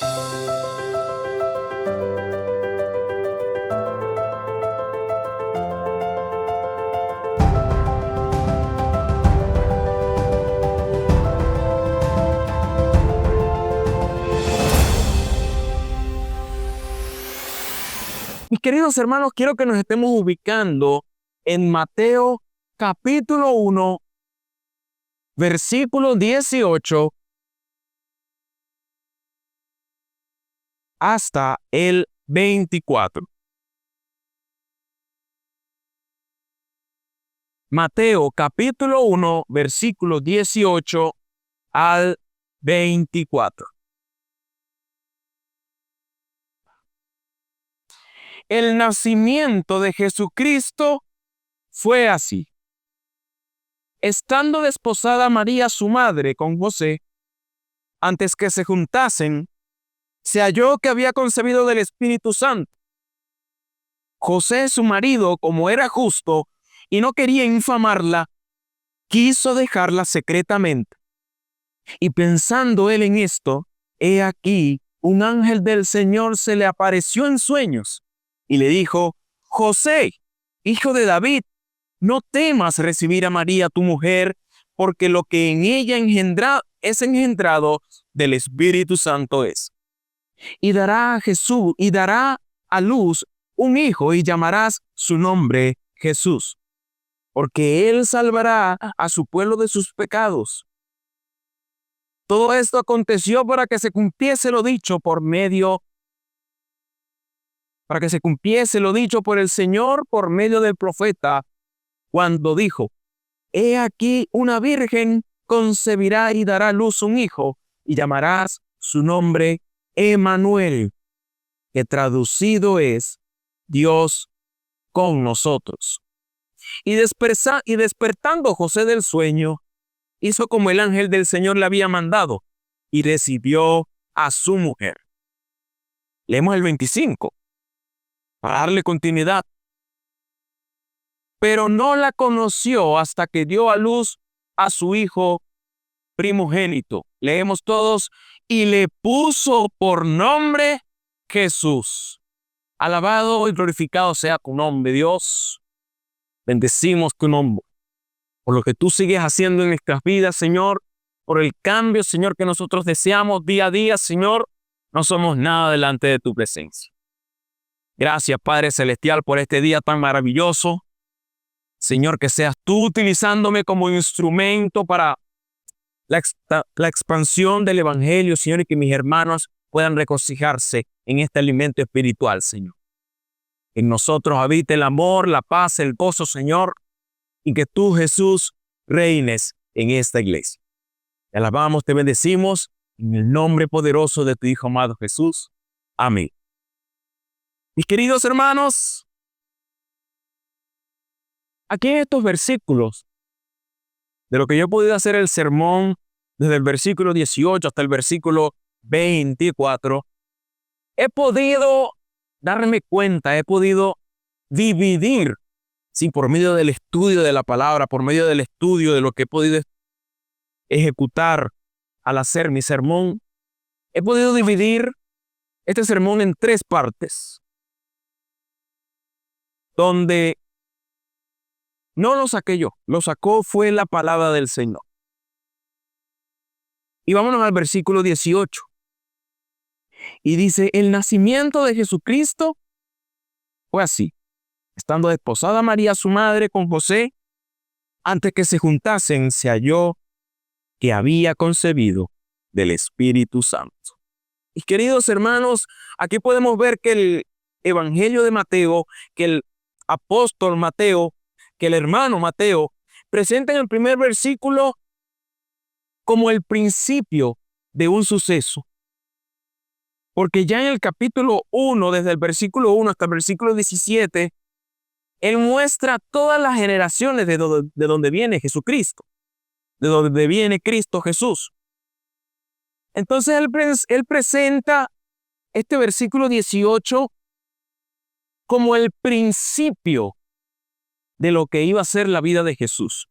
Mis queridos hermanos, quiero que nos estemos ubicando en Mateo capítulo 1, versículo 18 hasta el 24. Mateo capítulo 1, versículo 18 al 24. El nacimiento de Jesucristo fue así. Estando desposada María su madre con José, antes que se juntasen, se halló que había concebido del Espíritu Santo. José, su marido, como era justo y no quería infamarla, quiso dejarla secretamente. Y pensando él en esto, he aquí, un ángel del Señor se le apareció en sueños y le dijo: José, hijo de David, no temas recibir a María tu mujer, porque lo que en ella es engendrado del Espíritu Santo es. Y dará a luz un hijo y llamarás su nombre Jesús, porque él salvará a su pueblo de sus pecados. Todo esto aconteció para que se cumpliese lo dicho por el Señor por medio del profeta, cuando dijo: He aquí una virgen concebirá y dará a luz un hijo, y llamarás su nombre Emmanuel, que traducido es Dios con nosotros. Y despertando José del sueño, hizo como el ángel del Señor le había mandado, y recibió a su mujer. Leemos el 25, para darle continuidad. Pero no la conoció hasta que dio a luz a su hijo primogénito. Leemos todos: y le puso por nombre Jesús. Alabado y glorificado sea tu nombre, Dios. Bendecimos tu nombre por lo que tú sigues haciendo en nuestras vidas, Señor, por el cambio, Señor, que nosotros deseamos día a día, Señor. No somos nada delante de tu presencia. Gracias, Padre Celestial, por este día tan maravilloso. Señor, que seas tú utilizándome como instrumento para la expansión del Evangelio, Señor, y que mis hermanos puedan regocijarse en este alimento espiritual, Señor. En nosotros habite el amor, la paz, el gozo, Señor, y que tú, Jesús, reines en esta iglesia. Te alabamos, te bendecimos, en el nombre poderoso de tu Hijo amado Jesús. Amén. Mis queridos hermanos, aquí en estos versículos, de lo que yo he podido hacer el sermón, desde el versículo 18 hasta el versículo 24, he podido darme cuenta, he podido dividir, sí, por medio del estudio de la palabra, por medio del estudio de lo que he podido ejecutar al hacer mi sermón, he podido dividir este sermón en 3 partes, donde no lo saqué yo, lo sacó fue la palabra del Señor. Y vámonos al versículo 18. Y dice: el nacimiento de Jesucristo fue así. Estando desposada María su madre con José, antes que se juntasen, se halló que había concebido del Espíritu Santo. Y queridos hermanos, aquí podemos ver que el Evangelio de Mateo, que el apóstol Mateo, que el hermano Mateo, presenta en el primer versículo como el principio de un suceso. Porque ya en el capítulo 1, desde el versículo 1 hasta el versículo 17, él muestra todas las generaciones de donde viene Jesucristo, de donde viene Cristo Jesús. Entonces él presenta este versículo 18 como el principio de lo que iba a ser la vida de Jesús.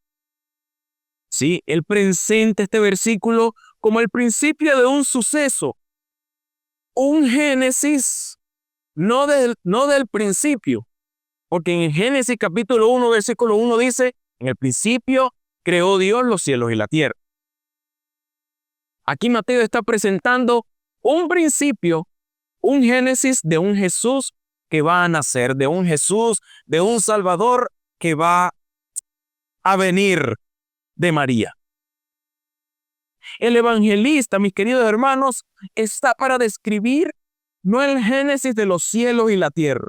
Sí, él presenta este versículo como el principio de un suceso. un Génesis no del principio, porque en Génesis capítulo 1, versículo 1 dice, en el principio creó Dios los cielos y la tierra. Aquí Mateo está presentando un principio, un Génesis de un Jesús que va a nacer, de un Jesús, de un Salvador que va a venir de María. El evangelista, mis queridos hermanos, está para describir no el Génesis de los cielos y la tierra,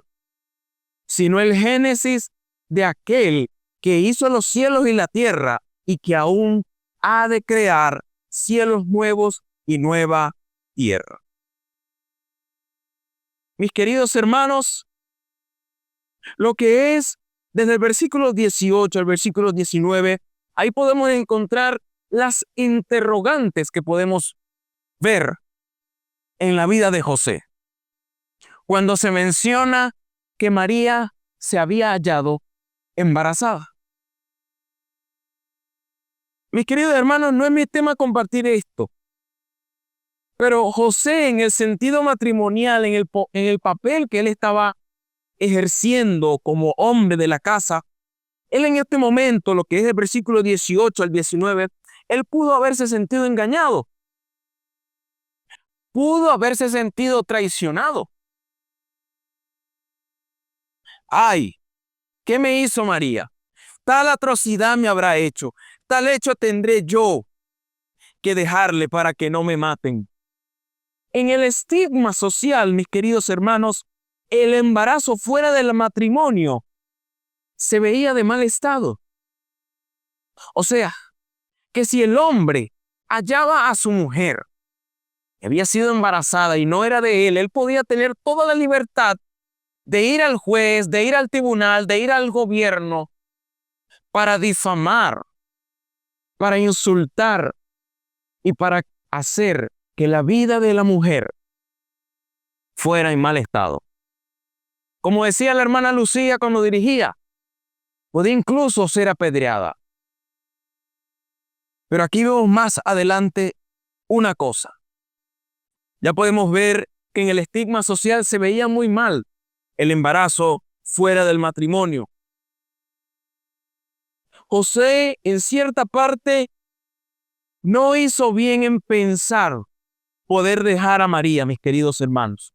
sino el Génesis de aquel que hizo los cielos y la tierra y que aún ha de crear cielos nuevos y nueva tierra. Mis queridos hermanos, lo que es desde el versículo 18 al versículo 19, ahí podemos encontrar las interrogantes que podemos ver en la vida de José. Cuando se menciona que María se había hallado embarazada. Mis queridos hermanos, no es mi tema compartir esto, pero José, en el sentido matrimonial, en el papel que él estaba ejerciendo como hombre de la casa, él en este momento, lo que es el versículo 18 al 19, él pudo haberse sentido engañado, pudo haberse sentido traicionado. Ay, ¿qué me hizo María? Tal atrocidad me habrá hecho, tal hecho tendré yo que dejarle para que no me maten. En el estigma social, mis queridos hermanos, el embarazo fuera del matrimonio se veía de mal estado. O sea, que si el hombre hallaba a su mujer que había sido embarazada y no era de él podía tener toda la libertad de ir al juez, de ir al tribunal, de ir al gobierno para difamar, para insultar y para hacer que la vida de la mujer fuera en mal estado. Como decía la hermana Lucía cuando dirigía, podía incluso ser apedreada. Pero aquí vemos más adelante una cosa. Ya podemos ver que en el estigma social se veía muy mal el embarazo fuera del matrimonio. José, en cierta parte, no hizo bien en pensar poder dejar a María, mis queridos hermanos.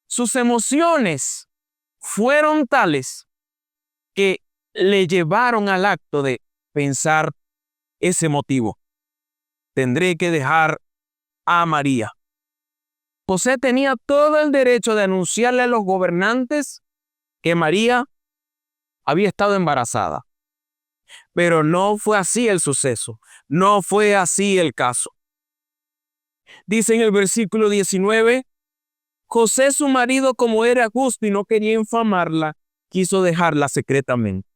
Sus emociones fueron tales que le llevaron al acto de pensar ese motivo. Tendré que dejar a María. José tenía todo el derecho de anunciarle a los gobernantes que María había estado embarazada. Pero no fue así el suceso. No fue así el caso. Dice en el versículo 19, José su marido, como era justo y no quería infamarla, quiso dejarla secretamente.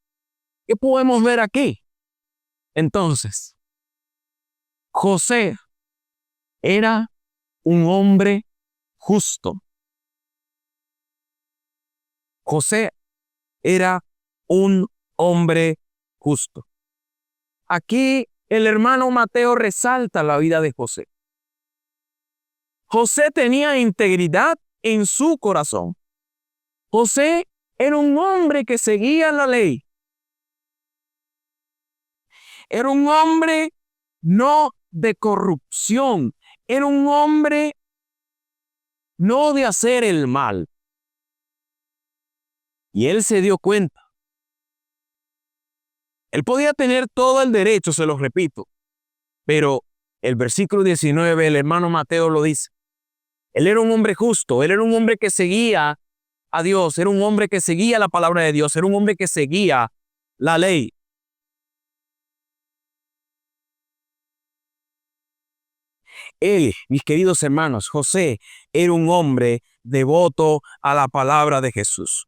¿Qué podemos ver aquí? Entonces, José era un hombre justo. José era un hombre justo. Aquí el hermano Mateo resalta la vida de José. José tenía integridad en su corazón. José era un hombre que seguía la ley. Era un hombre no de corrupción. Era un hombre no de hacer el mal. Y él se dio cuenta. Él podía tener todo el derecho, se lo repito. Pero el versículo 19, el hermano Mateo lo dice. Él era un hombre justo. Él era un hombre que seguía a Dios. Era un hombre que seguía la palabra de Dios. Era un hombre que seguía la ley. Él, mis queridos hermanos, José, era un hombre devoto a la palabra de Jesús.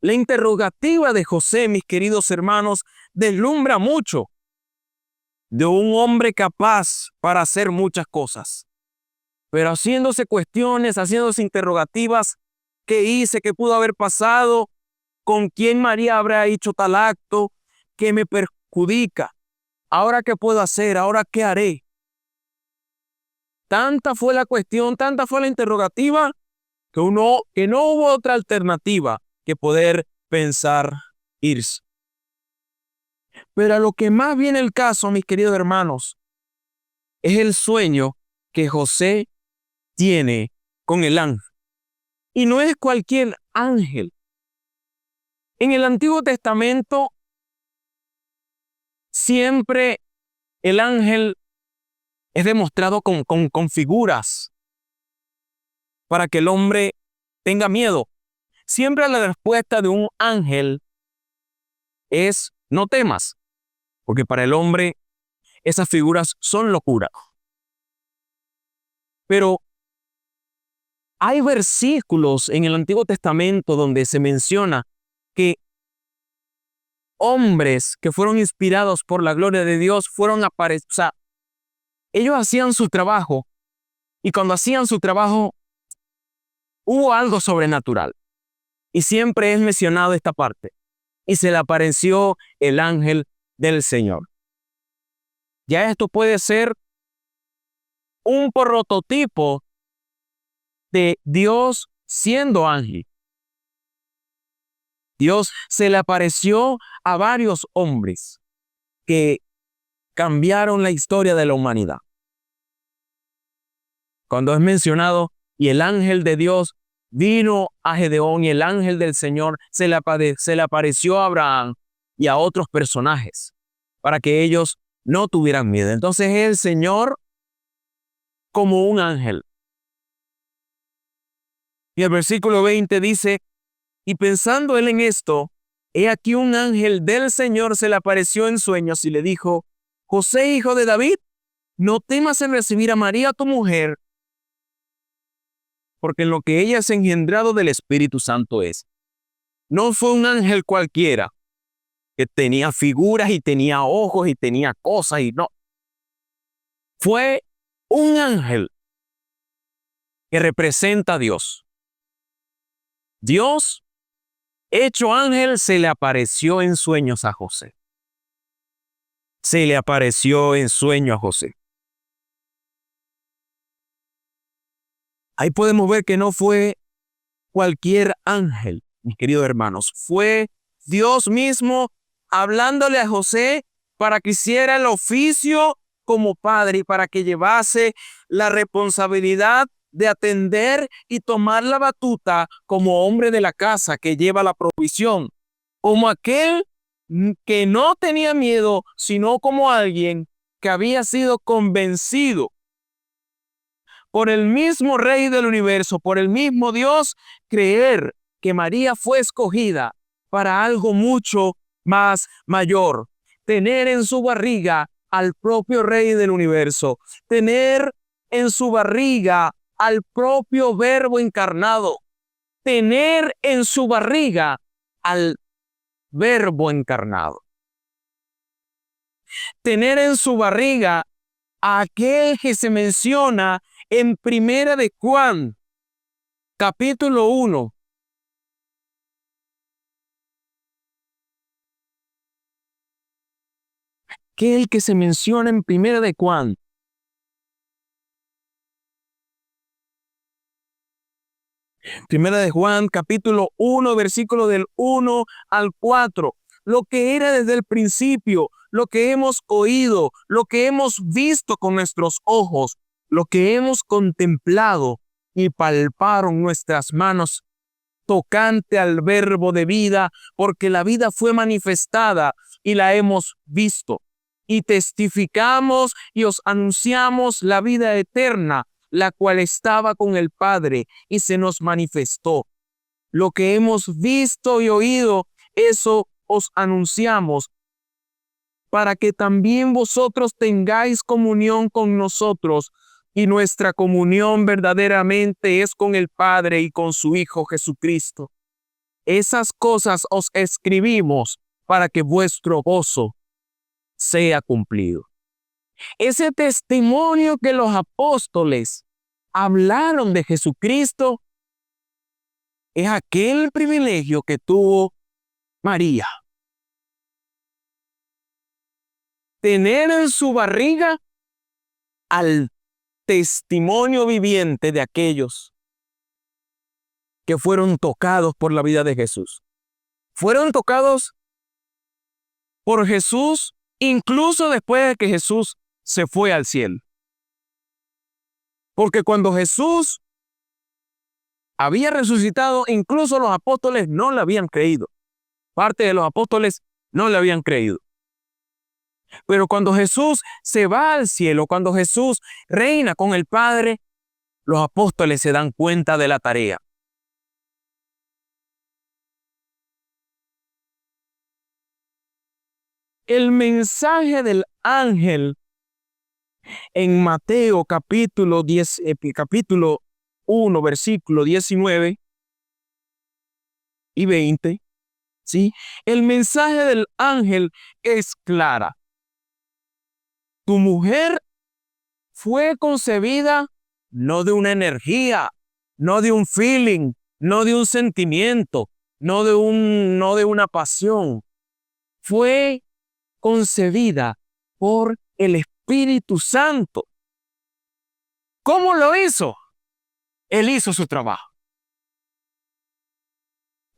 La interrogativa de José, mis queridos hermanos, deslumbra mucho de un hombre capaz para hacer muchas cosas. Pero haciéndose cuestiones, haciéndose interrogativas, ¿qué hice? ¿Qué pudo haber pasado? ¿Con quién María habrá hecho tal acto? ¿Qué me perjudica? ¿Ahora qué puedo hacer? ¿Ahora qué haré? Tanta fue la cuestión, tanta fue la interrogativa, que no hubo otra alternativa que poder pensar irse. Pero a lo que más viene el caso, mis queridos hermanos, es el sueño que José tiene con el ángel. Y no es cualquier ángel. En el Antiguo Testamento, siempre el ángel es demostrado con figuras para que el hombre tenga miedo. Siempre la respuesta de un ángel es: no temas, porque para el hombre esas figuras son locura. Pero hay versículos en el Antiguo Testamento donde se menciona que hombres que fueron inspirados por la gloria de Dios fueron aparecidos. O sea, ellos hacían su trabajo, y cuando hacían su trabajo hubo algo sobrenatural. Y siempre es mencionado esta parte: y se le apareció el ángel del Señor. Ya esto puede ser un prototipo de Dios siendo ángel. Dios se le apareció a varios hombres que cambiaron la historia de la humanidad. Cuando es mencionado: y el ángel de Dios vino a Gedeón, y el ángel del Señor se le apareció a Abraham y a otros personajes para que ellos no tuvieran miedo. Entonces es el Señor como un ángel. Y el versículo 20 dice: y pensando él en esto, he aquí un ángel del Señor se le apareció en sueños y le dijo: José, hijo de David, no temas en recibir a María tu mujer, porque en lo que ella es engendrado del Espíritu Santo es. No fue un ángel cualquiera que tenía figuras y tenía ojos y tenía cosas, y no. Fue un ángel que representa a Dios. Dios, hecho ángel, se le apareció en sueños a José. Se le apareció en sueño a José. Ahí podemos ver que no fue cualquier ángel, mis queridos hermanos. Fue Dios mismo hablándole a José para que hiciera el oficio como padre y para que llevase la responsabilidad de atender y tomar la batuta como hombre de la casa que lleva la provisión, como aquel que no tenía miedo, sino como alguien que había sido convencido por el mismo Rey del universo, por el mismo Dios, creer que María fue escogida para algo mucho más mayor. Tener en su barriga al propio Rey del universo. Tener en su barriga al propio Verbo encarnado. Tener en su barriga al Verbo encarnado. Tener en su barriga a aquel que se menciona en Primera de Juan, capítulo 1. Aquel que se menciona en Primera de Juan. Primera de Juan, capítulo 1, versículo del 1 al 4. Lo que era desde el principio, lo que hemos oído, lo que hemos visto con nuestros ojos, lo que hemos contemplado y palparon nuestras manos tocante al verbo de vida, porque la vida fue manifestada y la hemos visto. Y testificamos y os anunciamos la vida eterna, la cual estaba con el Padre y se nos manifestó. Lo que hemos visto y oído, eso os anunciamos, para que también vosotros tengáis comunión con nosotros, y nuestra comunión verdaderamente es con el Padre y con su Hijo Jesucristo. Esas cosas os escribimos para que vuestro gozo sea cumplido. Ese testimonio que los apóstoles hablaron de Jesucristo es aquel privilegio que tuvo María. Tener en su barriga al testimonio viviente de aquellos que fueron tocados por la vida de Jesús. Fueron tocados por Jesús incluso después de que Jesús se fue al cielo. Porque cuando Jesús había resucitado, incluso los apóstoles no le habían creído. Parte de los apóstoles no le habían creído. Pero cuando Jesús se va al cielo, cuando Jesús reina con el Padre, los apóstoles se dan cuenta de la tarea. El mensaje del ángel en Mateo capítulo 1, versículo 19 y 20, ¿sí? El mensaje del ángel es clara. Tu mujer fue concebida no de una energía, no de un feeling, no de un sentimiento, no de una pasión. Fue concebida por el Espíritu Santo. ¿Cómo lo hizo? Él hizo su trabajo.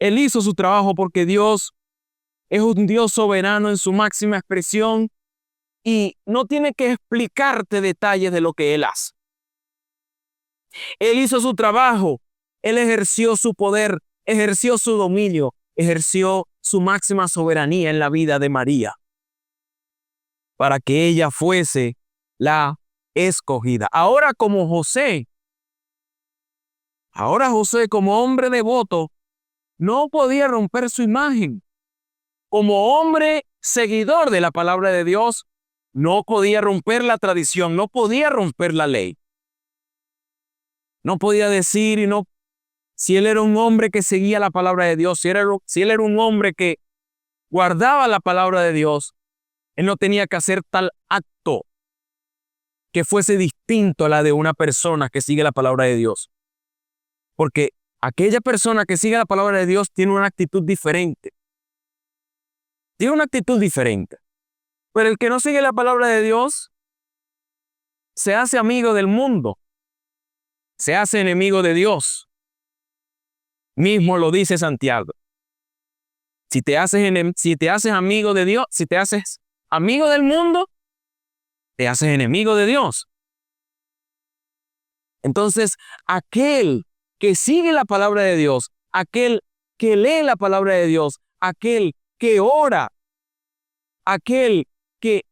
Él hizo su trabajo porque Dios es un Dios soberano en su máxima expresión y no tiene que explicarte detalles de lo que Él hace. Él hizo su trabajo. Él ejerció su poder, ejerció su dominio, ejerció su máxima soberanía en la vida de María, para que ella fuese la escogida. Ahora José como hombre devoto, no podía romper su imagen. Como hombre seguidor de la palabra de Dios, no podía romper la tradición, no podía romper la ley. No podía decir si él era un hombre que seguía la palabra de Dios, si él era un hombre que guardaba la palabra de Dios, él no tenía que hacer tal acto que fuese distinto a la de una persona que sigue la palabra de Dios. Porque aquella persona que sigue la palabra de Dios tiene una actitud diferente. Tiene una actitud diferente. Pero el que no sigue la palabra de Dios se hace amigo del mundo. Se hace enemigo de Dios. Mismo lo dice Santiago. Si te haces amigo de Dios, si te haces amigo del mundo, te haces enemigo de Dios. Entonces, aquel que sigue la palabra de Dios, aquel que lee la palabra de Dios, aquel que ora, aquel que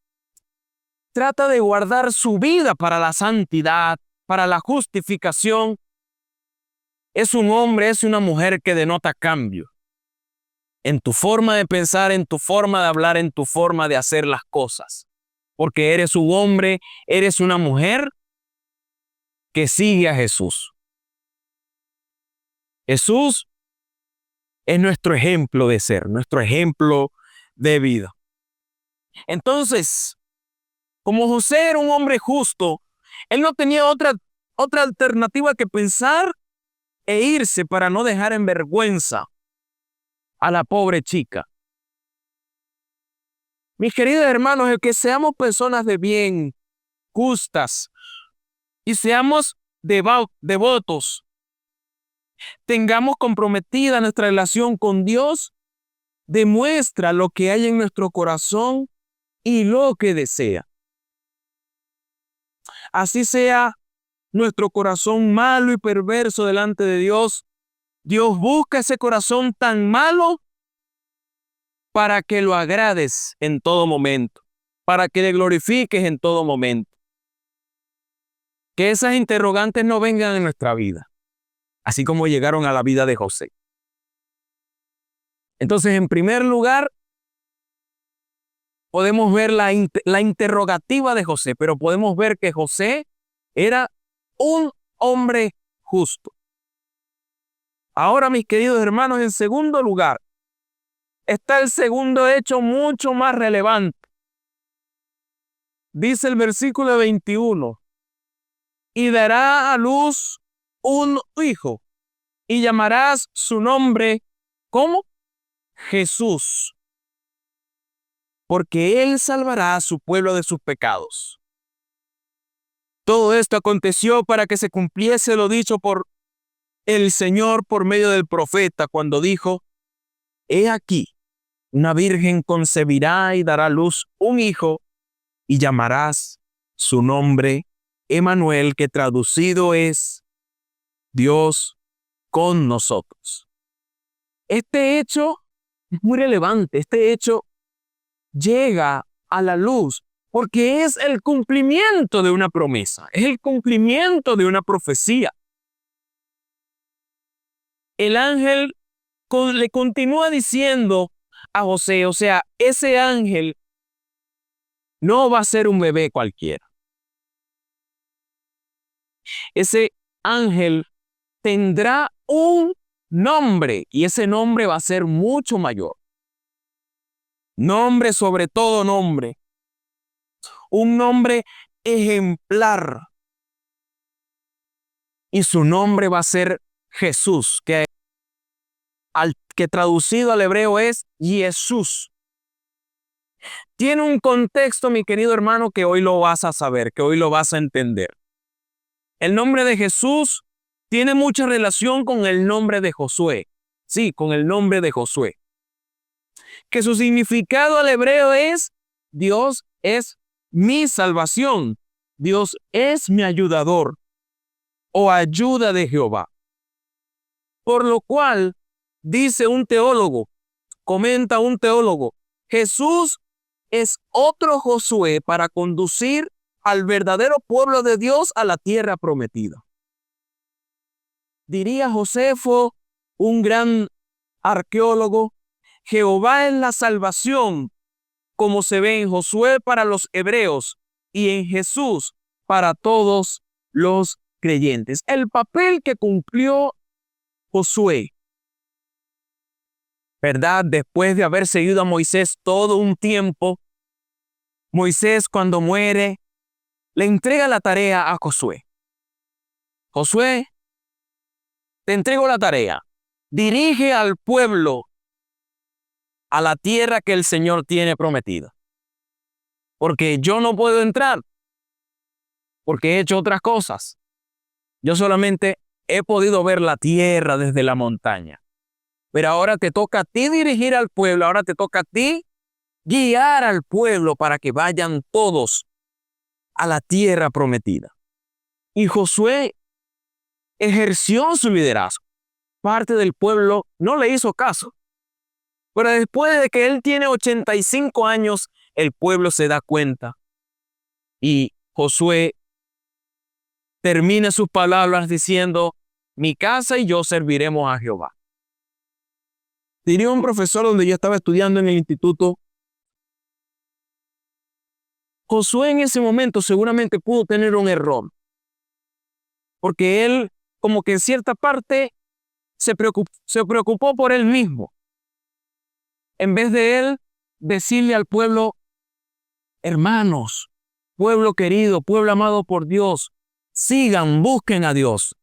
trata de guardar su vida para la santidad, para la justificación, es un hombre, es una mujer que denota cambio en tu forma de pensar, en tu forma de hablar, en tu forma de hacer las cosas. Porque eres un hombre, eres una mujer que sigue a Jesús. Jesús es nuestro ejemplo de ser, nuestro ejemplo de vida. Entonces, como José era un hombre justo, él no tenía otra alternativa que pensar e irse para no dejar en vergüenza a la pobre chica. Mis queridos hermanos, el que seamos personas de bien, justas, y seamos devotos, tengamos comprometida nuestra relación con Dios, demuestra lo que hay en nuestro corazón y lo que desea. Así sea nuestro corazón malo y perverso delante de Dios, Dios busca ese corazón tan malo para que lo agrades en todo momento, para que le glorifiques en todo momento. Que esas interrogantes no vengan en nuestra vida, así como llegaron a la vida de José. Entonces, en primer lugar, podemos ver la interrogativa de José, pero podemos ver que José era un hombre justo. Ahora, mis queridos hermanos, en segundo lugar, está el segundo hecho mucho más relevante. Dice el versículo 21, y dará a luz un hijo, y llamarás su nombre, ¿cómo? Jesús, porque él salvará a su pueblo de sus pecados. Todo esto aconteció para que se cumpliese lo dicho por el Señor por medio del profeta cuando dijo: He aquí, una virgen concebirá y dará a luz un hijo y llamarás su nombre Emmanuel, que traducido es Dios con nosotros. Este hecho es muy relevante. Este hecho llega a la luz porque es el cumplimiento de una promesa, es el cumplimiento de una profecía. El ángel le continúa diciendo a José, o sea, ese ángel no va a ser un bebé cualquiera. Ese ángel tendrá un nombre y ese nombre va a ser mucho mayor. Nombre sobre todo nombre. Un nombre ejemplar. Y su nombre va a ser Jesús, que traducido al hebreo es Jesús. Tiene un contexto, mi querido hermano, que hoy lo vas a saber, que hoy lo vas a entender. El nombre de Jesús tiene mucha relación con el nombre de Josué. Sí, con el nombre de Josué. Que su significado al hebreo es: Dios es mi salvación. Dios es mi ayudador o ayuda de Jehová. Por lo cual, dice un teólogo, comenta un teólogo, Jesús es otro Josué para conducir al verdadero pueblo de Dios a la tierra prometida. Diría Josefo, un gran arqueólogo, Jehová es la salvación, como se ve en Josué para los hebreos y en Jesús para todos los creyentes. El papel que cumplió Josué, ¿verdad? Después de haber seguido a Moisés todo un tiempo, Moisés, cuando muere, le entrega la tarea a Josué. Josué, te entrego la tarea. Dirige al pueblo a la tierra que el Señor tiene prometida. Porque yo no puedo entrar, porque he hecho otras cosas. Yo solamente he podido ver la tierra desde la montaña. Pero ahora te toca a ti dirigir al pueblo, ahora te toca a ti guiar al pueblo para que vayan todos a la tierra prometida. Y Josué ejerció su liderazgo. Parte del pueblo no le hizo caso. Pero después de que él tiene 85 años, el pueblo se da cuenta. Y Josué termina sus palabras diciendo: mi casa y yo serviremos a Jehová. Diría un profesor donde yo estaba estudiando en el instituto, Josué en ese momento seguramente pudo tener un error. Porque él, como que en cierta parte, se preocupó por él mismo. En vez de él decirle al pueblo: hermanos, pueblo querido, pueblo amado por Dios, sigan, busquen a Dios.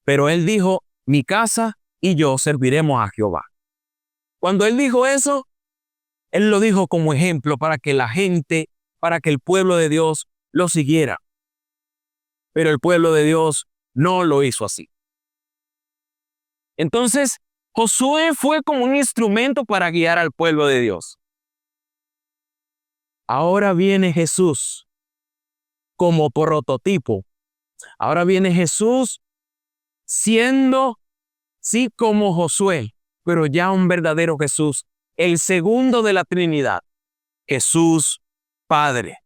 Pero él dijo: mi casa y yo serviremos a Jehová. Cuando él dijo eso, él lo dijo como ejemplo para que la gente, para que el pueblo de Dios lo siguiera. Pero el pueblo de Dios no lo hizo así. Entonces, Josué fue como un instrumento para guiar al pueblo de Dios. Ahora viene Jesús como prototipo. Ahora viene Jesús siendo, sí, como Josué, pero ya un verdadero Jesús, el segundo de la Trinidad, Jesús Padre.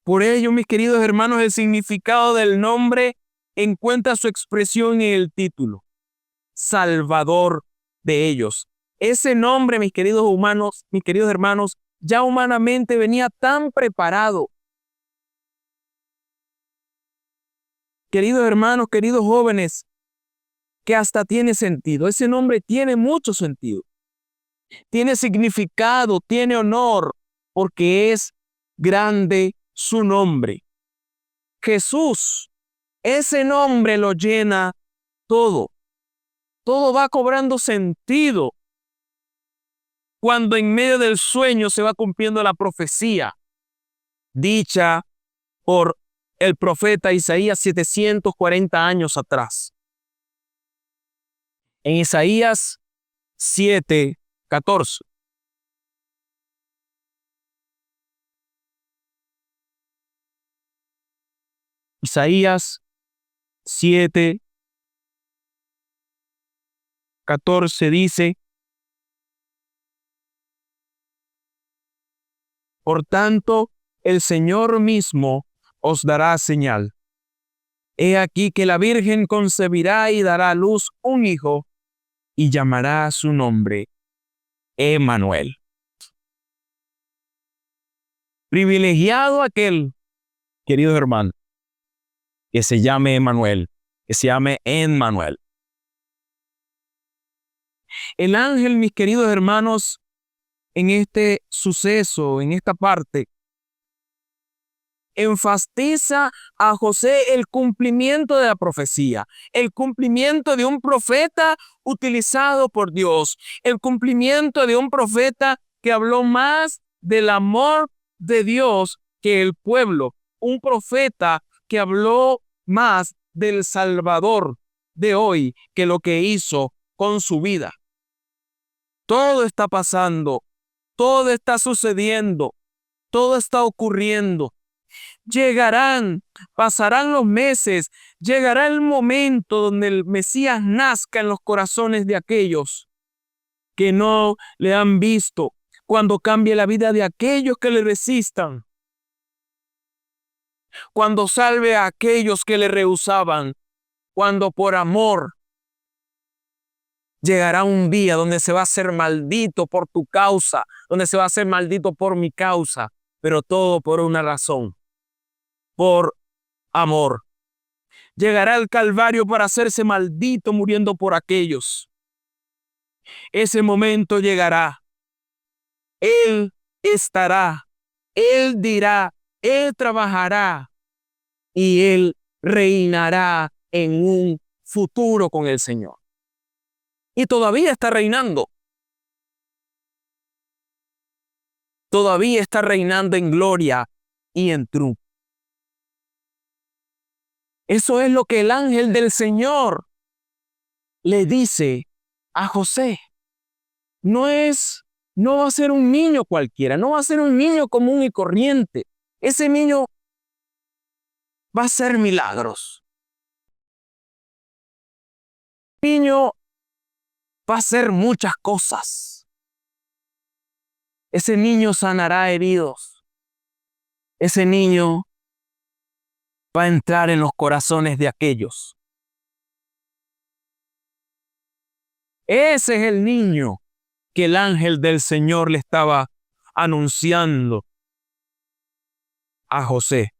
Por ello, mis queridos hermanos, el significado del nombre encuentra su expresión en el título: Salvador de ellos. Ese nombre, mis queridos hermanos, ya humanamente venía tan preparado. Queridos hermanos, queridos jóvenes, que hasta tiene sentido. Ese nombre tiene mucho sentido. Tiene significado, tiene honor, porque es grande su nombre. Jesús, ese nombre lo llena todo. Todo va cobrando sentido cuando en medio del sueño se va cumpliendo la profecía dicha por el profeta Isaías 740 años atrás. En Isaías 7:14. Isaías 7:14 dice: por tanto, el Señor mismo os dará señal. He aquí que la Virgen concebirá y dará a luz un hijo, y llamará su nombre Emmanuel. Privilegiado aquel, queridos hermanos, que se llame Emmanuel, que se llame Emmanuel. El ángel, mis queridos hermanos, en este suceso, en esta parte, enfatiza a José el cumplimiento de la profecía, el cumplimiento de un profeta utilizado por Dios, el cumplimiento de un profeta que habló más del amor de Dios que el pueblo, un profeta que habló más del Salvador de hoy que lo que hizo con su vida. Todo está pasando, todo está sucediendo, todo está ocurriendo. Pasarán los meses, llegará el momento donde el Mesías nazca en los corazones de aquellos que no le han visto, cuando cambie la vida de aquellos que le resistan, cuando salve a aquellos que le rehusaban, cuando por amor llegará un día donde se va a ser maldito por tu causa, donde se va a ser maldito por mi causa, pero todo por una razón. Por amor. Llegará al Calvario para hacerse maldito muriendo por aquellos. Ese momento llegará. Él estará, Él dirá, Él trabajará y Él reinará en un futuro con el Señor. Y todavía está reinando. Todavía está reinando en gloria y en triunfo. Eso es lo que el ángel del Señor le dice a José. No va a ser un niño cualquiera, no va a ser un niño común y corriente. Ese niño va a hacer milagros. El niño va a hacer muchas cosas. Ese niño sanará heridos. Ese niño va a entrar en los corazones de aquellos. Ese es el niño que el ángel del Señor le estaba anunciando a José.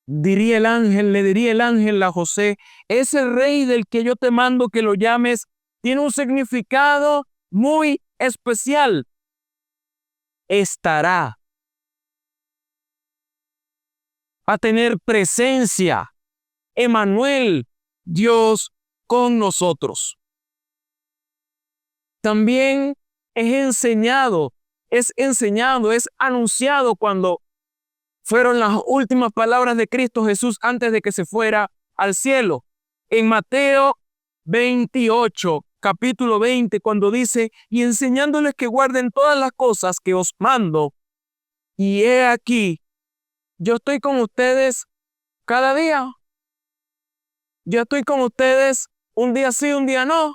Le diría el ángel a José: ese rey del que yo te mando que lo llames tiene un significado muy especial. Estará. Va a tener presencia. Emmanuel, Dios con nosotros. También es anunciado cuando fueron las últimas palabras de Cristo Jesús antes de que se fuera al cielo. En Mateo 28, capítulo 20, cuando dice: y enseñándoles que guarden todas las cosas que os mando, y he aquí, yo estoy con ustedes cada día. Yo estoy con ustedes un día sí, un día no.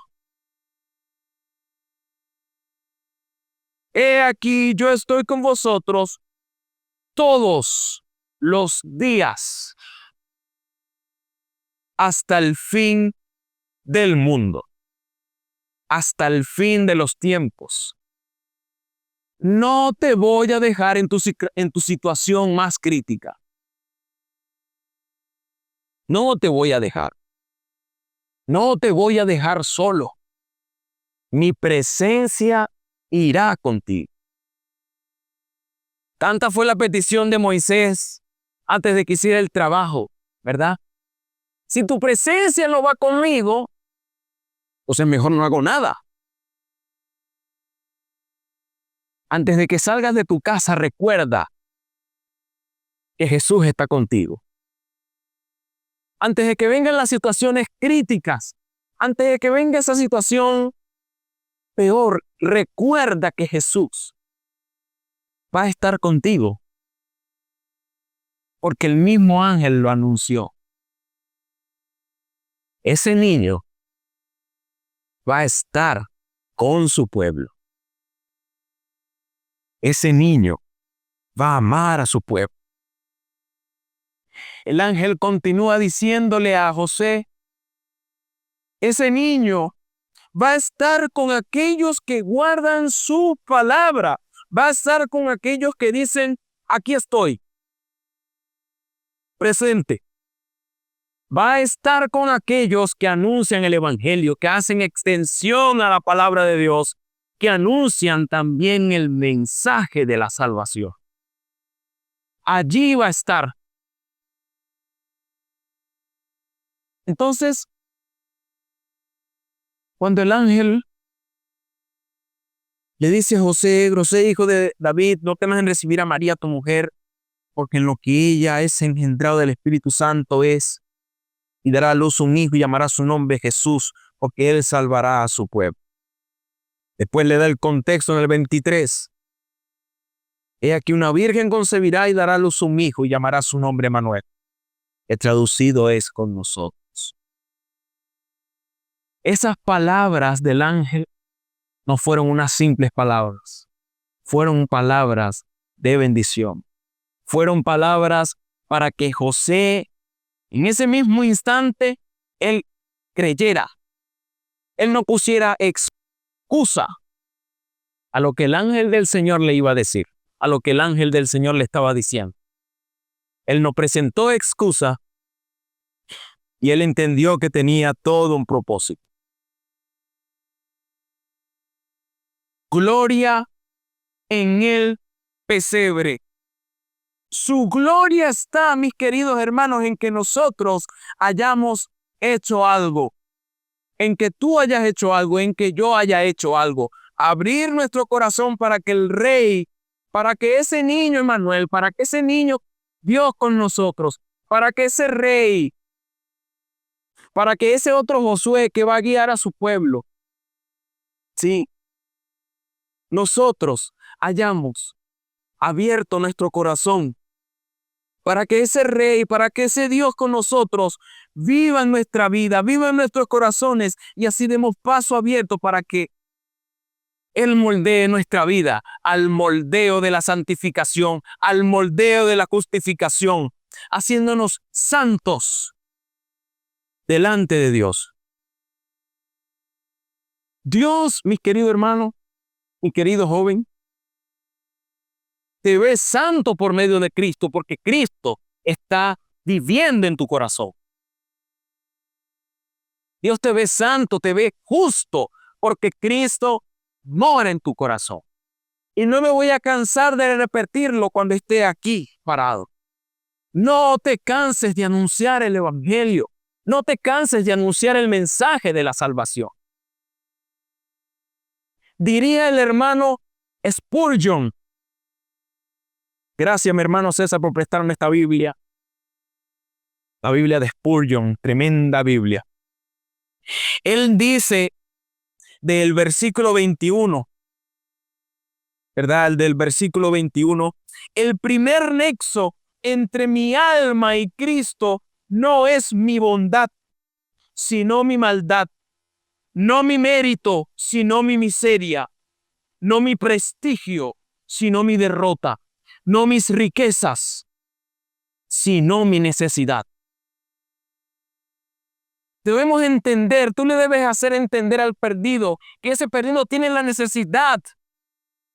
He aquí, yo estoy con vosotros todos los días hasta el fin del mundo, hasta el fin de los tiempos. No te voy a dejar en tu situación más crítica. No te voy a dejar. No te voy a dejar solo. Mi presencia irá contigo. Tanta fue la petición de Moisés antes de que hiciera el trabajo, ¿verdad? Si tu presencia no va conmigo, O sea, mejor no hago nada. Antes de que salgas de tu casa, recuerda que Jesús está contigo. Antes de que vengan las situaciones críticas, antes de que venga esa situación peor, recuerda que Jesús va a estar contigo. Porque el mismo ángel lo anunció. Ese niño va a estar con su pueblo. Ese niño va a amar a su pueblo. El ángel continúa diciéndole a José, ese niño va a estar con aquellos que guardan su palabra. Va a estar con aquellos que dicen, aquí estoy, presente. Va a estar con aquellos que anuncian el evangelio, que hacen extensión a la palabra de Dios, que anuncian también el mensaje de la salvación. Allí va a estar. Entonces, cuando el ángel le dice a José, hijo de David, no temas en recibir a María tu mujer, porque en lo que ella es engendrado del Espíritu Santo es, y dará a luz un hijo y llamará su nombre Jesús, porque él salvará a su pueblo. Después le da el contexto en el 23. He aquí una virgen concebirá y dará a luz un hijo y llamará su nombre Manuel. El traducido es con nosotros. Esas palabras del ángel no fueron unas simples palabras. Fueron palabras de bendición. Fueron palabras para que José, en ese mismo instante, él creyera. Él no pusiera excusa a lo que el ángel del Señor le iba a decir, a lo que el ángel del Señor le estaba diciendo. Él no presentó excusa y él entendió que tenía todo un propósito. Gloria en el pesebre. Su gloria está, mis queridos hermanos, en que nosotros hayamos hecho algo, en que tú hayas hecho algo, en que yo haya hecho algo. Abrir nuestro corazón para que el Rey, para que ese niño Emmanuel, para que ese niño Dios con nosotros, para que ese Rey, para que ese otro Josué que va a guiar a su pueblo, sí, nosotros hayamos abierto nuestro corazón para que ese Rey, para que ese Dios con nosotros viva en nuestra vida, viva en nuestros corazones y así demos paso abierto para que Él moldee nuestra vida al moldeo de la santificación, al moldeo de la justificación, haciéndonos santos delante de Dios. Dios, mi querido hermano, mi querido joven, te ve santo por medio de Cristo, porque Cristo está viviendo en tu corazón. Dios te ve santo, te ve justo, porque Cristo mora en tu corazón. Y no me voy a cansar de repetirlo cuando esté aquí parado. No te canses de anunciar el evangelio. No te canses de anunciar el mensaje de la salvación. Diría el hermano Spurgeon. Gracias, mi hermano César, por prestarme esta Biblia. La Biblia de Spurgeon, tremenda Biblia. Él dice del versículo 21, ¿verdad? Del versículo 21, el primer nexo entre mi alma y Cristo no es mi bondad, sino mi maldad, no mi mérito, sino mi miseria, no mi prestigio, sino mi derrota, no mis riquezas, sino mi necesidad. Debemos entender, tú le debes hacer entender al perdido que ese perdido tiene la necesidad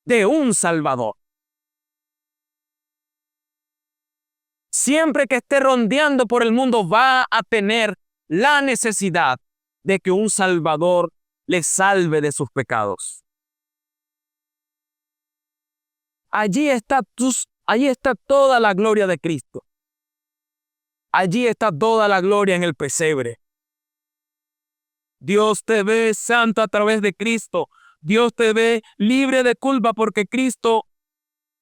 de un Salvador. Siempre que esté rondeando por el mundo va a tener la necesidad de que un Salvador le salve de sus pecados. Allí está toda la gloria de Cristo. Allí está toda la gloria en el pesebre. Dios te ve santo a través de Cristo. Dios te ve libre de culpa porque Cristo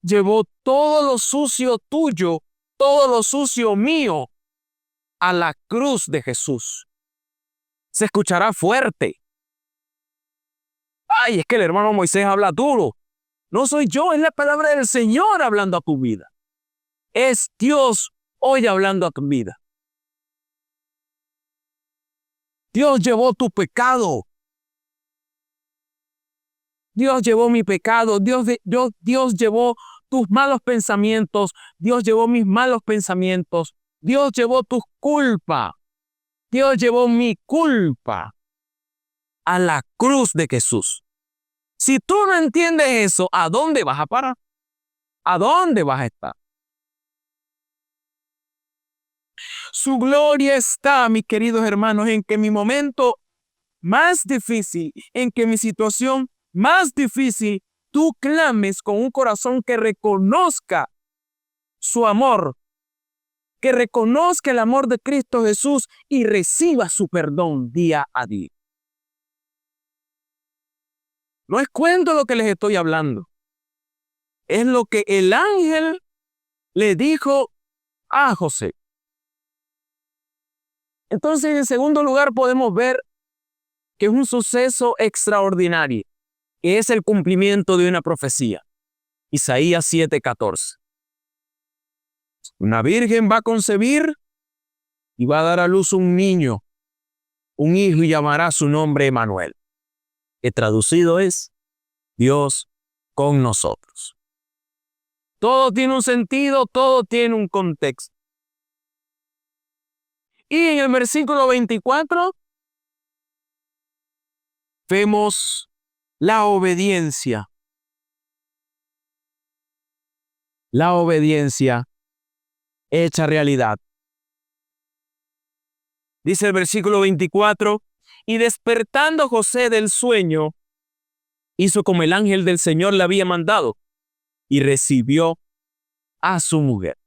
llevó todo lo sucio tuyo, todo lo sucio mío a la cruz de Jesús. Se escuchará fuerte. Ay, es que el hermano Moisés habla duro. No soy yo, es la palabra del Señor hablando a tu vida. Es Dios hoy hablando a tu vida. Dios llevó tu pecado. Dios llevó mi pecado. Dios llevó tus malos pensamientos. Dios llevó mis malos pensamientos. Dios llevó tu culpa. Dios llevó mi culpa a la cruz de Jesús. Si tú no entiendes eso, ¿a dónde vas a parar? ¿A dónde vas a estar? Su gloria está, mis queridos hermanos, en que mi momento más difícil, en que mi situación más difícil, tú clames con un corazón que reconozca su amor, que reconozca el amor de Cristo Jesús y reciba su perdón día a día. No es cuento lo que les estoy hablando. Es lo que el ángel le dijo a José. Entonces, en segundo lugar, podemos ver que es un suceso extraordinario, que es el cumplimiento de una profecía. Isaías 7:14. Una virgen va a concebir y va a dar a luz un niño, un hijo, y llamará su nombre Emmanuel, que traducido es Dios con nosotros. Todo tiene un sentido, todo tiene un contexto. Y en el versículo 24 vemos la obediencia. La obediencia hecha realidad. Dice el versículo 24, y despertando José del sueño, hizo como el ángel del Señor le había mandado y recibió a su mujer.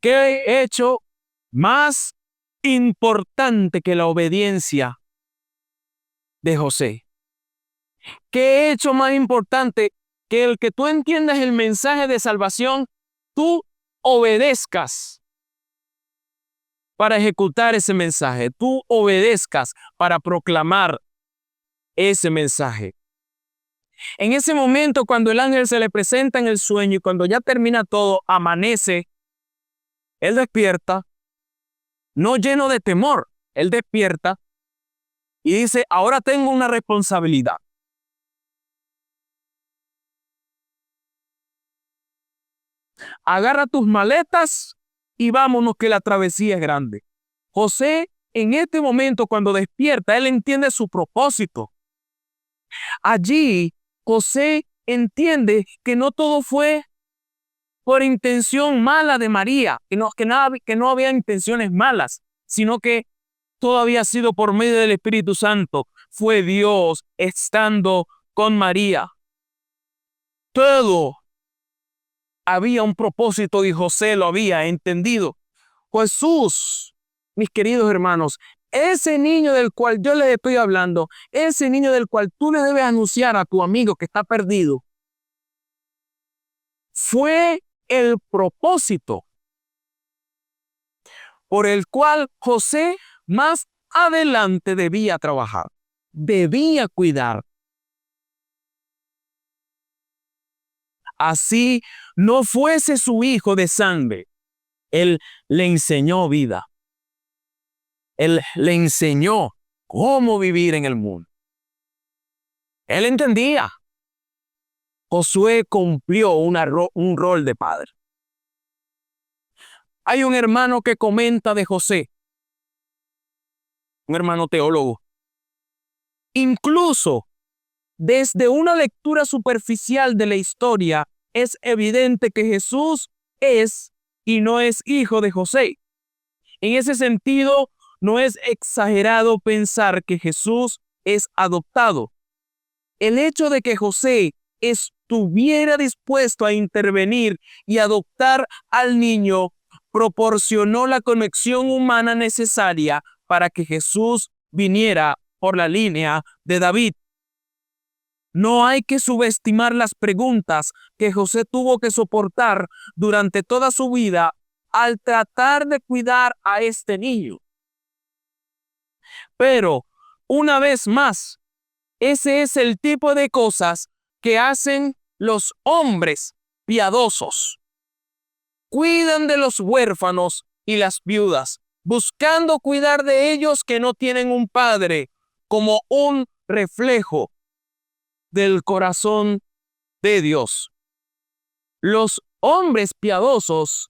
¿Qué hecho más importante que la obediencia de José? ¿Qué hecho más importante que el que tú entiendas el mensaje de salvación, tú obedezcas para ejecutar ese mensaje, tú obedezcas para proclamar ese mensaje? En ese momento, cuando el ángel se le presenta en el sueño y cuando ya termina todo, amanece, él despierta, no lleno de temor, él despierta y dice, ahora tengo una responsabilidad. Agarra tus maletas y vámonos que la travesía es grande. José, en este momento, cuando despierta, él entiende su propósito. Allí, José entiende que no todo fue por intención mala de María, que no había intenciones malas, sino que todo había sido por medio del Espíritu Santo. Fue Dios estando con María. Todo había un propósito y José lo había entendido. Jesús, mis queridos hermanos, ese niño del cual yo les estoy hablando, ese niño del cual tú le debes anunciar a tu amigo que está perdido, fue el propósito por el cual José más adelante debía trabajar, debía cuidar. Así no fuese su hijo de sangre, él le enseñó vida. Él le enseñó cómo vivir en el mundo. Él entendía. Josué cumplió un rol de padre. Hay un hermano que comenta de José, un hermano teólogo. Incluso desde una lectura superficial de la historia, es evidente que Jesús es y no es hijo de José. En ese sentido, no es exagerado pensar que Jesús es adoptado. El hecho de que José estuviera dispuesto a intervenir y adoptar al niño proporcionó la conexión humana necesaria para que Jesús viniera por la línea de David. No hay que subestimar las preguntas que José tuvo que soportar durante toda su vida al tratar de cuidar a este niño. Pero, una vez más, ese es el tipo de cosas que hacen los hombres piadosos. Cuidan de los huérfanos y las viudas, buscando cuidar de ellos que no tienen un padre, como un reflejo del corazón de Dios. Los hombres piadosos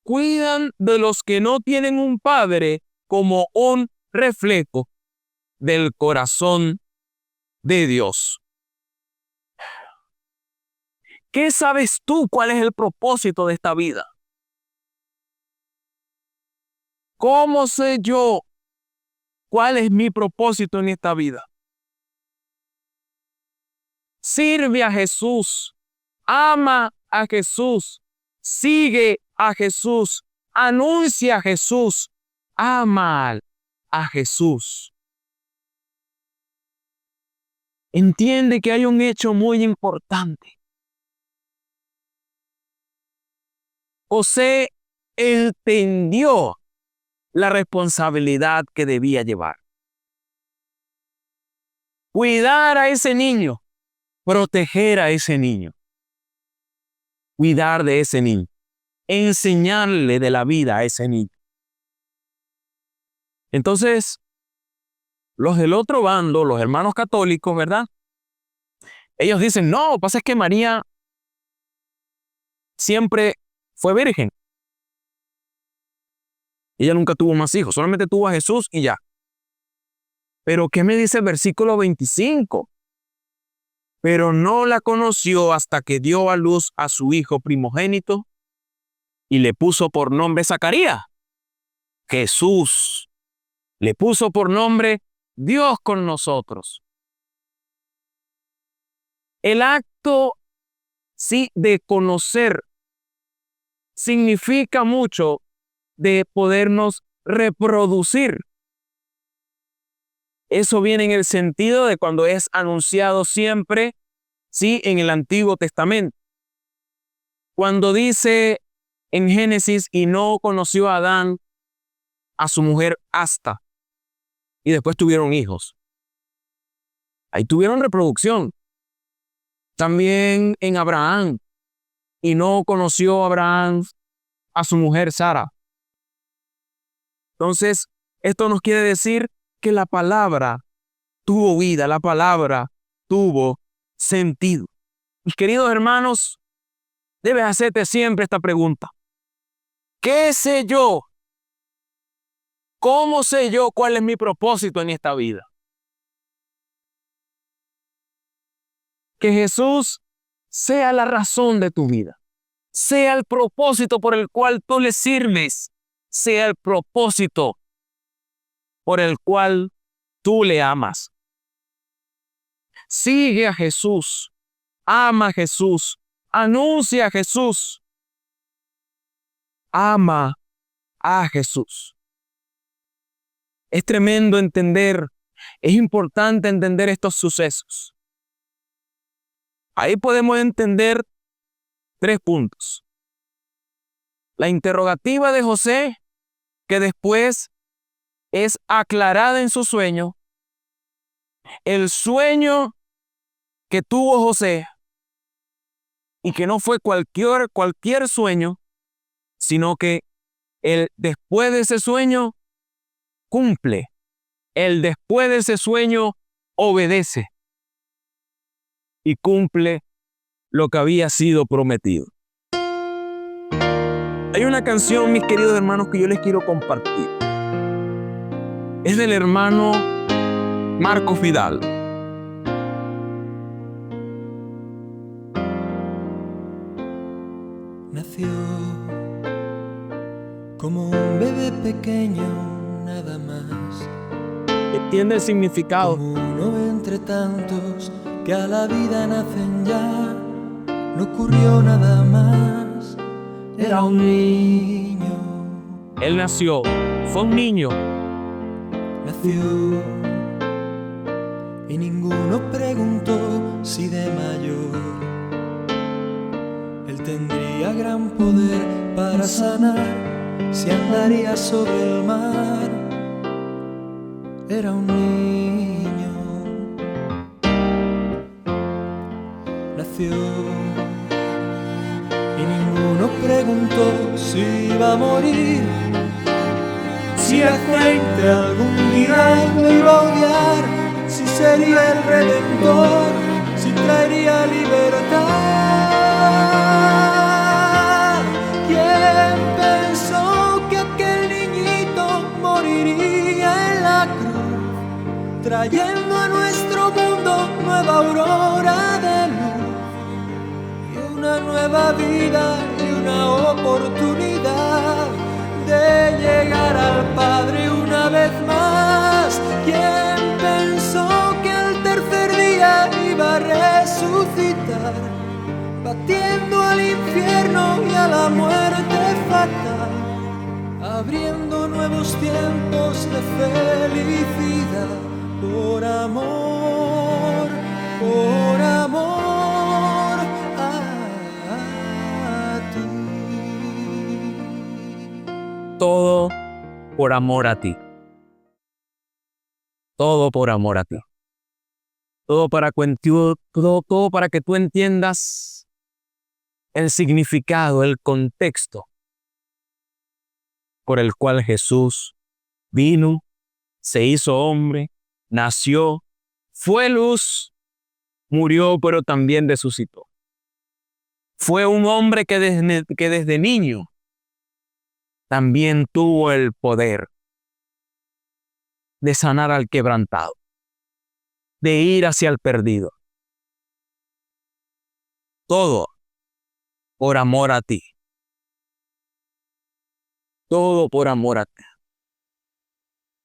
cuidan de los que no tienen un padre como un reflejo del corazón de Dios. ¿Qué sabes tú cuál es el propósito de esta vida? ¿Cómo sé yo cuál es mi propósito en esta vida? Sirve a Jesús, ama a Jesús, sigue a Jesús, anuncia a Jesús, ama a Jesús. Entiende que hay un hecho muy importante. José entendió la responsabilidad que debía llevar. Cuidar a ese niño, proteger a ese niño, cuidar de ese niño, enseñarle de la vida a ese niño. Entonces, los del otro bando, los hermanos católicos, ¿verdad? Ellos dicen, no, lo que pasa es que María siempre fue virgen. Ella nunca tuvo más hijos, solamente tuvo a Jesús y ya. Pero ¿qué me dice el versículo 25? Pero no la conoció hasta que dio a luz a su hijo primogénito y le puso por nombre Zacarías. Jesús. Le puso por nombre Dios con nosotros. El acto, sí, de conocer significa mucho de podernos reproducir. Eso viene en el sentido de cuando es anunciado siempre, sí, en el Antiguo Testamento. Cuando dice en Génesis, y no conoció a Adán a su mujer hasta, y después tuvieron hijos. Ahí tuvieron reproducción. También en Abraham, y no conoció a Abraham a su mujer Sara. Entonces, esto nos quiere decir que la palabra tuvo vida, la palabra tuvo sentido. Mis queridos hermanos, debes hacerte siempre esta pregunta. ¿Qué sé yo? ¿Cómo sé yo cuál es mi propósito en esta vida? Que Jesús sea la razón de tu vida, sea el propósito por el cual tú le sirves, sea el propósito por el cual tú le amas. Sigue a Jesús, ama a Jesús, anuncia a Jesús, ama a Jesús. Es tremendo entender, es importante entender estos sucesos. Ahí podemos entender 3 puntos. La interrogativa de José, que después es aclarada en su sueño. El sueño que tuvo José, y que no fue cualquier sueño, sino que él después de ese sueño cumple. Él después de ese sueño obedece y cumple lo que había sido prometido. Hay una canción, mis queridos hermanos, que yo les quiero compartir. Es del hermano Marco Fidal. Nació como un bebé pequeño, nada más. ¿Entiende el significado? Como uno entre tantos que a la vida nacen ya. No ocurrió nada más. Era un niño. Él nació Fue un niño. Nació y ninguno preguntó si de mayor él tendría gran poder para sanar, si andaría sobre el mar. Era un niño. Nació y ninguno preguntó si iba a morir, si la gente algún día lo iba a odiar, si sería el redentor, si traería libertad. ¿Quién pensó que aquel niñito moriría en la cruz, trayendo a nuestro mundo nueva aurora de luz y una nueva vida y una oportunidad de llegar al Padre una vez más? ¿Quién pensó que al tercer día iba a resucitar, batiendo al infierno y a la muerte fatal, abriendo nuevos tiempos de felicidad? Por amor a ti. Todo por amor a ti. Todo por amor a ti. Todo para que tú entiendas el significado, el contexto por el cual Jesús vino, se hizo hombre, nació, fue luz, murió, pero también resucitó. Fue un hombre que desde niño también tuvo el poder de sanar al quebrantado, de ir hacia el perdido. Todo por amor a ti. Todo por amor a ti.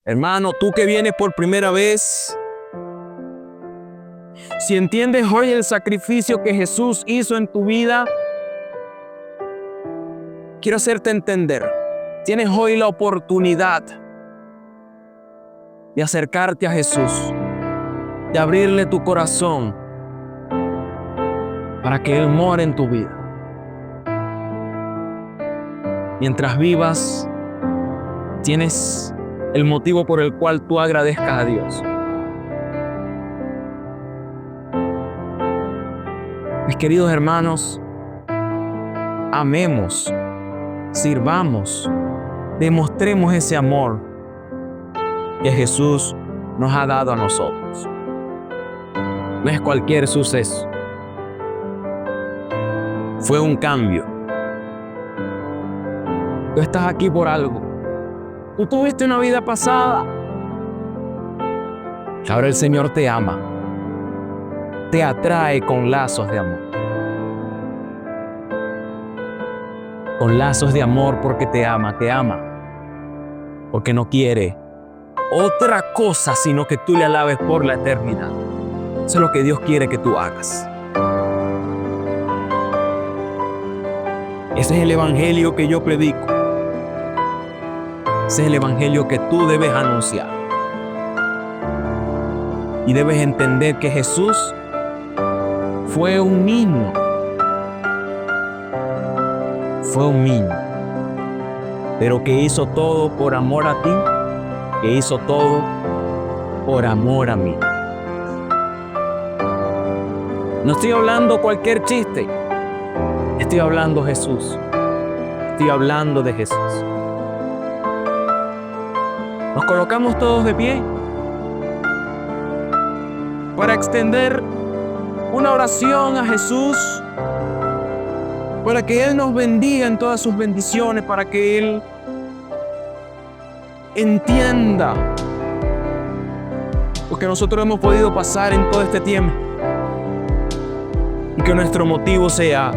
Hermano, tú que vienes por primera vez, si entiendes hoy el sacrificio que Jesús hizo en tu vida, quiero hacerte entender, tienes hoy la oportunidad de acercarte a Jesús, de abrirle tu corazón para que Él more en tu vida. Mientras vivas, tienes el motivo por el cual tú agradezcas a Dios. Mis queridos hermanos, amemos, sirvamos, demostremos ese amor que Jesús nos ha dado a nosotros. No es cualquier suceso. Fue un cambio. Tú estás aquí por algo. Tú tuviste una vida pasada. Ahora el Señor te ama. Te atrae con lazos de amor. Con lazos de amor porque te ama. Porque no quiere otra cosa sino que tú le alabes por la eternidad. Eso es lo que Dios quiere que tú hagas. Ese es el evangelio que yo predico. Ese es el evangelio que tú debes anunciar. Y debes entender que Jesús fue un niño. Fue un niño. Pero que hizo todo por amor a ti. Que hizo todo por amor a mí. No estoy hablando cualquier chiste. Estoy hablando Jesús. Estoy hablando de Jesús. Nos colocamos todos de pie para extender una oración a Jesús, para que Él nos bendiga en todas sus bendiciones, para que Él entienda lo que nosotros hemos podido pasar en todo este tiempo y que nuestro motivo sea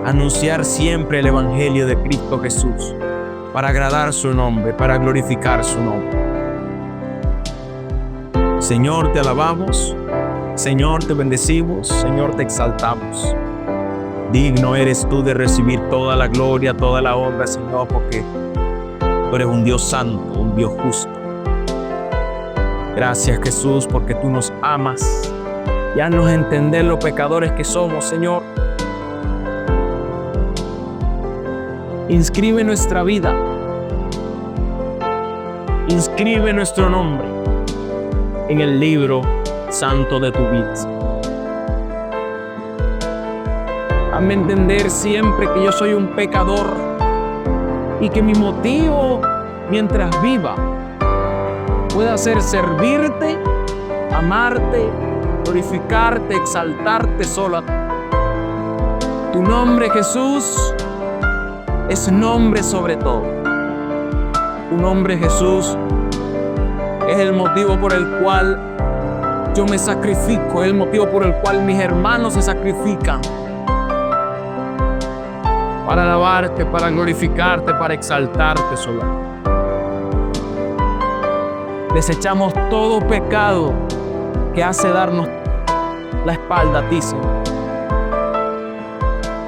anunciar siempre el evangelio de Cristo Jesús, para agradar su nombre, para glorificar su nombre. Señor, te alabamos. Señor, te bendecimos. Señor, te exaltamos. Digno eres tú de recibir toda la gloria, toda la honra, Señor, porque Tú eres un Dios santo, un Dios justo. Gracias, Jesús, porque tú nos amas y haznos entender los pecadores que somos, Señor. Inscribe nuestra vida. Inscribe nuestro nombre en el libro santo de tu vida. Hazme entender siempre que yo soy un pecador y que mi motivo mientras viva pueda ser servirte, amarte, glorificarte, exaltarte solo a ti. Tu nombre, Jesús, es nombre sobre todo. Tu nombre, Jesús, es el motivo por el cual yo me sacrifico, es el motivo por el cual mis hermanos se sacrifican para alabarte, para glorificarte, para exaltarte solo. Desechamos todo pecado que hace darnos la espalda a ti, Señor.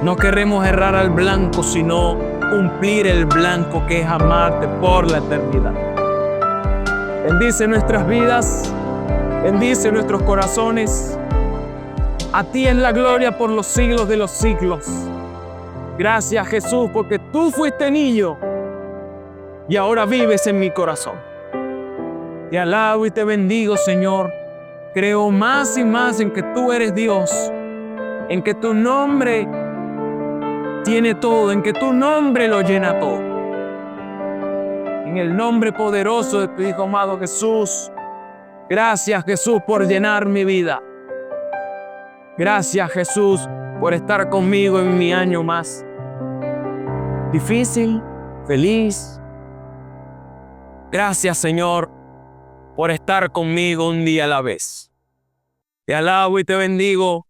No queremos errar al blanco, sino cumplir el blanco, que es amarte por la eternidad. Bendice nuestras vidas, bendice nuestros corazones. A ti es la gloria por los siglos de los siglos. Gracias, Jesús, porque tú fuiste niño y ahora vives en mi corazón. Te alabo y te bendigo, Señor. Creo más y más en que tú eres Dios, en que tu nombre tiene todo, en que tu nombre lo llena todo. En el nombre poderoso de tu Hijo amado Jesús. Gracias, Jesús, por llenar mi vida. Gracias, Jesús, por estar conmigo en mi año más difícil, feliz. Gracias, Señor, por estar conmigo un día a la vez. Te alabo y te bendigo.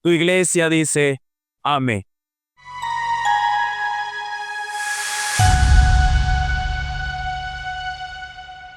Tu iglesia dice amén.